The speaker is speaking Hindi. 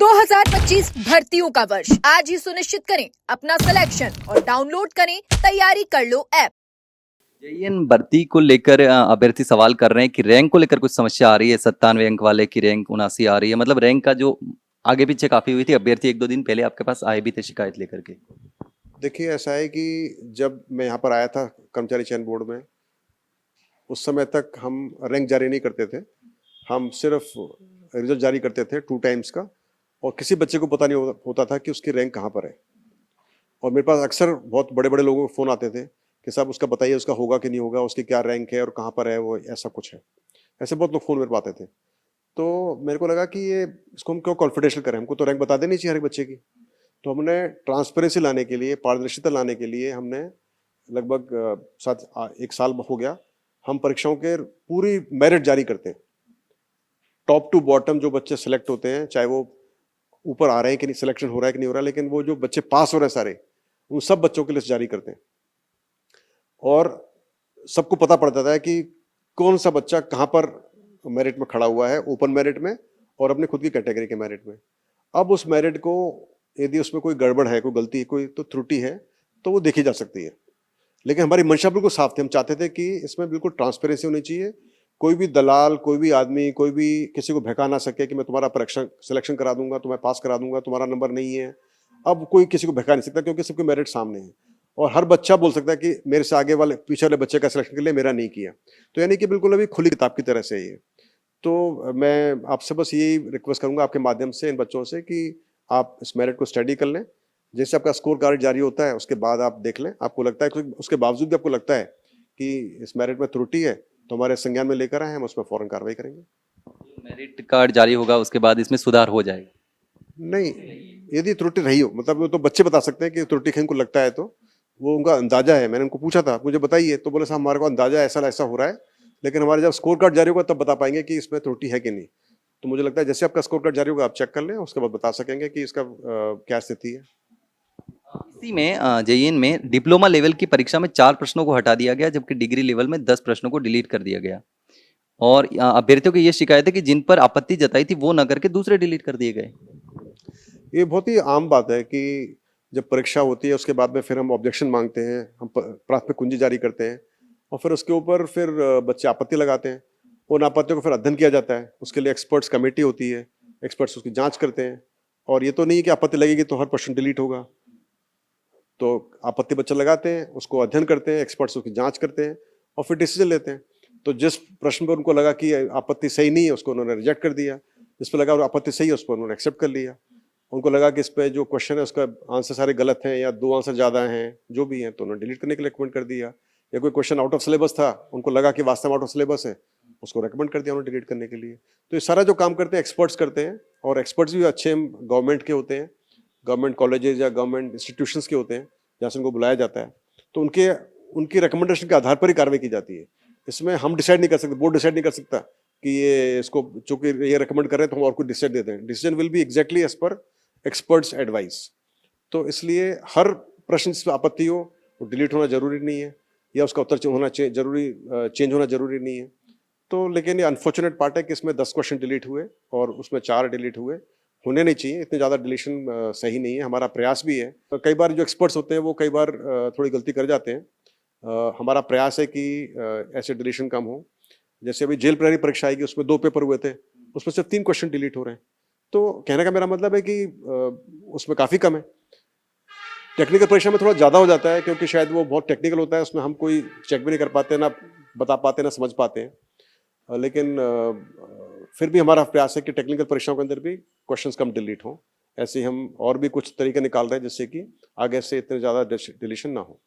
2025 भर्तियों का वर्ष आज ही सुनिश्चित करें अपना सिलेक्शन और डाउनलोड करें तैयारी कर लो ऐप। जेईएन भर्ती को लेकर अभ्यर्थी सवाल कर रहे हैं कि रैंक को लेकर कुछ समस्या आ रही है। 97 अंक वाले की रैंक 79 आ रही है। मतलब रैंक का जो आगे पीछे काफी हुई थी। अभ्यर्थी एक दो दिन पहले आपके पास आए भी थे शिकायत लेकर के। देखिए, ऐसा है कि जब मैं यहाँ पर आया था कर्मचारी चयन बोर्ड में, उस समय तक हम रैंक जारी नहीं करते थे। हम सिर्फ रिजल्ट जारी करते थे 2 टाइम्स का, और किसी बच्चे को पता नहीं होता था कि उसकी रैंक कहाँ पर है। और मेरे पास अक्सर बहुत बड़े बड़े लोगों के फ़ोन आते थे कि साहब उसका बताइए, उसका होगा कि नहीं होगा, उसकी क्या रैंक है और कहाँ पर है वो, ऐसा कुछ है। ऐसे बहुत लोग फ़ोन मेरे पास आते थे। तो मेरे को लगा कि ये इसको हम क्यों कॉन्फिडेंशियल करें, हमको तो रैंक बता देनी चाहिए हर एक बच्चे की। तो हमने ट्रांसपेरेंसी लाने के लिए, पारदर्शिता लाने के लिए हमने लगभग 1 साल हो गया, हम परीक्षाओं के पूरी मेरिट जारी करते हैं। टॉप टू बॉटम जो बच्चे सेलेक्ट होते हैं, चाहे वो ऊपर आ रहे हैं कि नहीं, सिलेक्शन हो रहा है कि नहीं हो रहा है, लेकिन वो जो बच्चे पास हो रहे हैं सारे, उन सब बच्चों की लिस्ट जारी करते हैं। और सबको पता पड़ जाता है कि कौन सा बच्चा कहाँ पर मेरिट में खड़ा हुआ है, ओपन मेरिट में और अपने खुद की कैटेगरी के मेरिट में। अब उस मेरिट को यदि उसमें कोई गड़बड़ है, कोई गलती है, कोई तो त्रुटि है, तो वो देखी जा सकती है। लेकिन हमारी मंशा बिल्कुल साफ थी। हम चाहते थे कि इसमें बिल्कुल ट्रांसपेरेंसी होनी चाहिए। कोई भी दलाल, कोई भी आदमी, कोई भी किसी को बहका ना सके कि मैं तुम्हारा परीक्षा सिलेक्शन करा दूंगा, तुम्हें पास करा दूंगा, तुम्हारा नंबर नहीं है। अब कोई किसी को बहका नहीं सकता, क्योंकि सबके मेरिट सामने है। और हर बच्चा बोल सकता है कि मेरे से आगे वाले, पीछे वाले बच्चे का सिलेक्शन के लिए मेरा नहीं किया। तो यानी कि बिल्कुल अभी खुली किताब की तरह से ये। तो मैं आपसे बस यही रिक्वेस्ट करूंगा आपके माध्यम से इन बच्चों से कि आप इस मेरिट को स्टडी कर लें। जैसे आपका स्कोर कार्ड जारी होता है, उसके बाद आप देख लें। आपको लगता है, उसके बावजूद भी आपको लगता है कि इस मेरिट में त्रुटि है, तो हमारे संज्ञान में लेकर आए, हम उसमें फौरन कार्रवाई करेंगे। मेरिट कार्ड जारी होगा उसके बाद इसमें सुधार हो जाएगा? नहीं, यदि त्रुटि रही हो, मतलब वो तो बच्चे बता सकते हैं कि त्रुटि कहीं को लगता है, तो वो उनका अंदाजा है। मैंने उनको पूछा था, मुझे बताइए, तो बोले साहब हमारे को अंदाजा ऐसा ऐसा हो रहा है, लेकिन हमारे जब स्कोर कार्ड जारी होगा तब बता पाएंगे कि इसमें त्रुटि है कि नहीं। तो मुझे लगता है जैसे आपका स्कोर कार्ड जारी होगा आप चेक कर लें, उसके बाद बता सकेंगे कि इसका क्या स्थिति है। इसी में जेईएन में डिप्लोमा लेवल की परीक्षा में 4 प्रश्नों को हटा दिया गया, जबकि डिग्री लेवल में 10 प्रश्नों को डिलीट कर दिया गया। और अभ्यर्थियों की ये शिकायत है कि जिन पर आपत्ति जताई थी वो न करके दूसरे डिलीट कर दिए गए। ये बहुत ही आम बात है कि जब परीक्षा होती है उसके बाद में फिर हम ऑब्जेक्शन मांगते हैं, हम प्राथमिक कुंजी जारी करते हैं, और फिर उसके ऊपर फिर बच्चे आपत्ति लगाते हैं। उन आपत्तियों को फिर अध्ययन किया जाता है। उसके लिए एक्सपर्ट्स कमेटी होती है, एक्सपर्ट्स उसकी जांच करते हैं। और ये तो नहीं है कि आपत्ति लगेगी तो हर प्रश्न डिलीट होगा। तो आपत्ति बच्चे लगाते हैं, उसको अध्ययन करते हैं, एक्सपर्ट्स उसकी जांच करते हैं और फिर डिसीजन लेते हैं। तो जिस प्रश्न पर उनको लगा कि आपत्ति सही नहीं है, उसको उन्होंने रिजेक्ट कर दिया। जिस पर लगा आपत्ति सही है, उस पर उन्होंने एक्सेप्ट कर लिया। उनको लगा कि इस पे जो क्वेश्चन है उसका आंसर सारे गलत हैं या 2 आंसर ज़्यादा हैं, जो भी हैं, तो उन्होंने डिलीट करने के लिए रिकमेंड कर दिया। या कोई क्वेश्चन आउट ऑफ सिलेबस था, उनको लगा कि वास्तव में आउट ऑफ सिलेबस है, उसको रिकमेंड कर दिया उन्होंने डिलीट करने के लिए। तो ये सारा जो काम करते हैं एक्सपर्ट्स करते हैं, और एक्सपर्ट्स भी अच्छे गवर्नमेंट के होते हैं, गवर्नमेंट कॉलेजेस या गवर्नमेंट इंस्टीट्यूशंस के होते हैं, जहाँ से उनको बुलाया जाता है। तो उनकी रिकमेंडेशन के आधार पर ही कार्रवाई की जाती है। इसमें हम डिसाइड नहीं कर सकते, बोर्ड डिसाइड नहीं कर सकता कि ये इसको चूंकि ये रिकमेंड कर रहे हैं तो हम और कुछ डिसाइड देते हैं। Decision will be exactly as per experts advice. तो इसलिए हर प्रश्न जिस पर आपत्ति हो वो डिलीट होना जरूरी नहीं है, या उसका उत्तर चेंज होना जरूरी नहीं है। तो लेकिन ये अनफॉर्चुनेट पार्ट है कि इसमें 10 क्वेश्चन डिलीट हुए और उसमें 4 डिलीट हुए। होने नहीं चाहिए, इतने ज़्यादा डिलीशन सही नहीं है। हमारा प्रयास भी है, तो कई बार जो एक्सपर्ट्स होते हैं वो कई बार थोड़ी गलती कर जाते हैं। हमारा प्रयास है कि ऐसे डिलीशन कम हो। जैसे अभी जेल प्रहरी परीक्षा आएगी, उसमें 2 पेपर हुए थे, उसमें सिर्फ 3 क्वेश्चन डिलीट हो रहे हैं। तो कहने का मेरा मतलब है कि उसमें काफ़ी कम है। टेक्निकल परीक्षा में थोड़ा ज़्यादा हो जाता है, क्योंकि शायद वो बहुत टेक्निकल होता है, उसमें हम कोई चेक भी नहीं कर पाते, ना बता पाते, ना समझ पाते हैं। लेकिन फिर भी हमारा प्रयास है कि टेक्निकल परीक्षाओं के अंदर भी क्वेश्चंस कम डिलीट हों। ऐसे ही हम और भी कुछ तरीके निकाल रहे हैं जिससे कि आगे से इतने ज़्यादा डिलीशन ना हो।